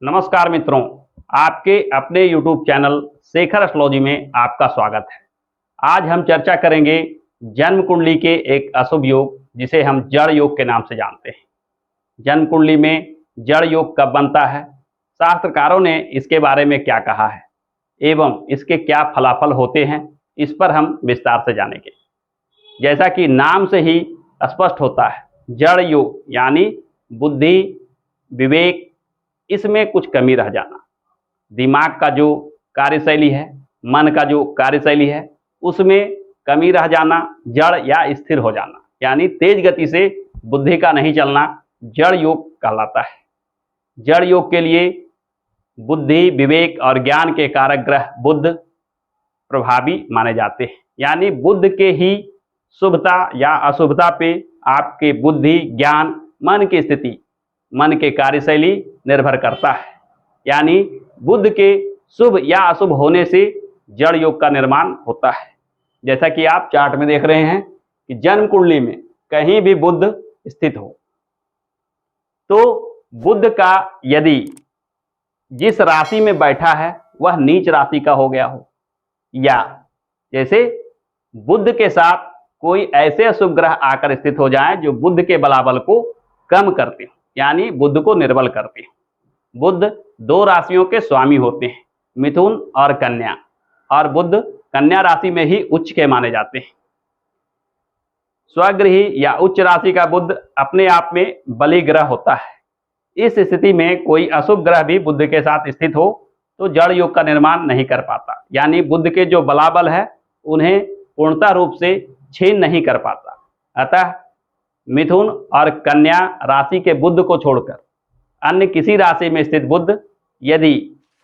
नमस्कार मित्रों, आपके अपने YouTube चैनल शेखर एस्ट्रोलॉजी में आपका स्वागत है। आज हम चर्चा करेंगे जन्म कुंडली के एक अशुभ योग जिसे हम जड़ योग के नाम से जानते हैं। जन्म कुंडली में जड़ योग कब बनता है, शास्त्रकारों ने इसके बारे में क्या कहा है एवं इसके क्या फलाफल होते हैं, इस पर हम विस्तार से जानेंगे। जैसा कि नाम से ही स्पष्ट होता है, जड़ योग यानी बुद्धि, विवेक, इसमें कुछ कमी रह जाना, दिमाग का जो कार्यशैली है, मन का जो कार्यशैली है, उसमें कमी रह जाना, जड़ या स्थिर हो जाना, यानी तेज गति से बुद्धि का नहीं चलना, जड़ योग कहलाता है। जड़ योग के लिए बुद्धि, विवेक और ज्ञान के कारक ग्रह बुध प्रभावी माने जाते हैं, यानी बुध के ही शुभता या अशुभता पे आपके बुद्धि, ज्ञान, मन की स्थिति, मन के कार्यशैली निर्भर करता है। यानी बुध के शुभ या अशुभ होने से जड़ योग का निर्माण होता है। जैसा कि आप चार्ट में देख रहे हैं कि जन्म कुंडली में कहीं भी बुध स्थित हो तो बुध का यदि जिस राशि में बैठा है वह नीच राशि का हो गया हो, या जैसे बुध के साथ कोई ऐसे अशुभ ग्रह आकर स्थित हो जाएं जो बुध के बलाबल को कम करते हो, यानी बुध को निर्बल करते हैं। बुध दो राशियों के स्वामी होते हैं, मिथुन और कन्या, और बुध कन्या राशि में ही उच्च के माने जाते हैं। स्वगृही या उच्च राशि का बुध अपने आप में बली ग्रह होता है। इस स्थिति में कोई अशुभ ग्रह भी बुध के साथ स्थित हो तो जड़ योग का निर्माण नहीं कर पाता, यानी बुध के जो बलाबल है उन्हें पूर्णता रूप से छीन नहीं कर पाता। अतः मिथुन और कन्या राशि के बुध को छोड़कर अन्य किसी राशि में स्थित बुध यदि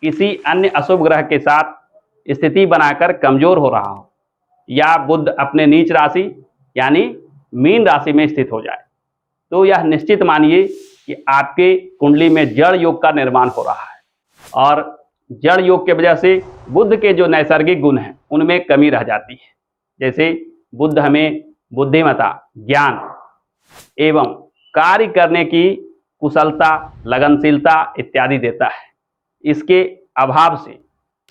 किसी अन्य अशुभ ग्रह के साथ स्थिति बनाकर कमजोर हो रहा हो, या बुध अपने नीच राशि यानी मीन राशि में स्थित हो जाए, तो यह निश्चित मानिए कि आपके कुंडली में जड़ योग का निर्माण हो रहा है, और जड़ योग के वजह से बुध के जो नैसर्गिक गुण हैं उनमें कमी रह जाती है। जैसे बुध हमें बुद्धिमत्ता, ज्ञान एवं कार्य करने की कुशलता, लगनशीलता इत्यादि देता है। इसके अभाव से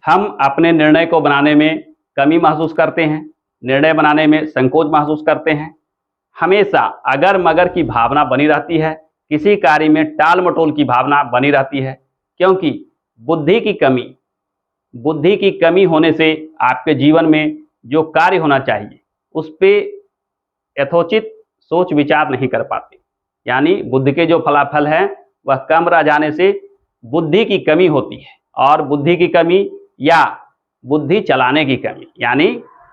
हम अपने निर्णय को बनाने में कमी महसूस करते हैं, निर्णय बनाने में संकोच महसूस करते हैं, हमेशा अगर मगर की भावना बनी रहती है, किसी कार्य में टाल मटोल की भावना बनी रहती है, क्योंकि बुद्धि की कमी होने से आपके जीवन में जो कार्य होना चाहिए उस पर यथोचित सोच विचार नहीं कर पाते, यानी बुद्धि के जो फलाफल है वह कम रह जाने से बुद्धि की कमी होती है। और बुद्धि की कमी या बुद्धि चलाने की कमी, यानी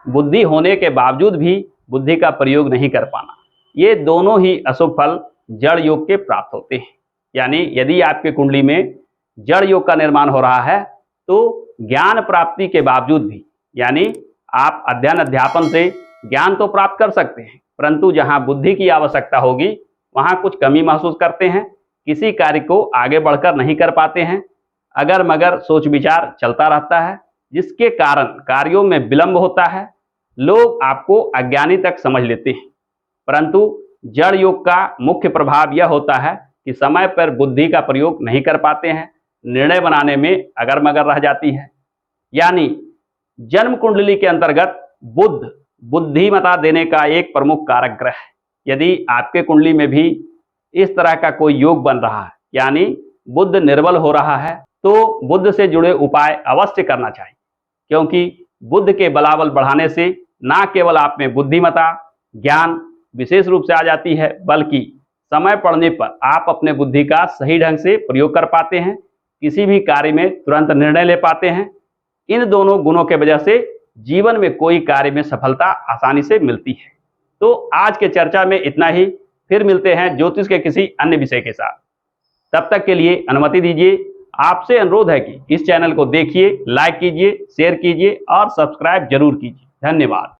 बुद्धि होने के बावजूद भी बुद्धि का प्रयोग नहीं कर पाना, ये दोनों ही अशुभ फल जड़ योग के प्राप्त होते हैं। यानी यदि आपके कुंडली में जड़ योग का निर्माण हो रहा है तो ज्ञान प्राप्ति के बावजूद भी, यानी आप अध्ययन अध्यापन से ज्ञान तो प्राप्त कर सकते हैं, परंतु जहां बुद्धि की आवश्यकता होगी वहां कुछ कमी महसूस करते हैं, किसी कार्य को आगे बढ़कर नहीं कर पाते हैं, अगर मगर सोच विचार चलता रहता है, जिसके कारण कार्यों में विलंब होता है, लोग आपको अज्ञानी तक समझ लेते हैं। परंतु जड़ योग का मुख्य प्रभाव यह होता है कि समय पर बुद्धि का प्रयोग नहीं कर पाते हैं, निर्णय बनाने में अगर मगर रह जाती है। यानी जन्म कुंडली के अंतर्गत बुध बुद्धिमत्ता देने का एक प्रमुख कारक ग्रह है। यदि आपके कुंडली में भी इस तरह का कोई योग बन रहा है, यानी बुध निर्बल हो रहा है, तो बुध से जुड़े उपाय अवश्य करना चाहिए, क्योंकि बुध के बलाबल बढ़ाने से न केवल आप में बुद्धिमत्ता, ज्ञान विशेष रूप से आ जाती है, बल्कि समय पड़ने पर आप अपने बुद्धि का सही ढंग से प्रयोग कर पाते हैं, किसी भी कार्य में तुरंत निर्णय ले पाते हैं। इन दोनों गुणों के वजह से जीवन में कोई कार्य में सफलता आसानी से मिलती है। तो आज के चर्चा में इतना ही, फिर मिलते हैं ज्योतिष के किसी अन्य विषय के साथ। तब तक के लिए अनुमति दीजिए। आपसे अनुरोध है कि इस चैनल को देखिए, लाइक कीजिए, शेयर कीजिए और सब्सक्राइब जरूर कीजिए। धन्यवाद।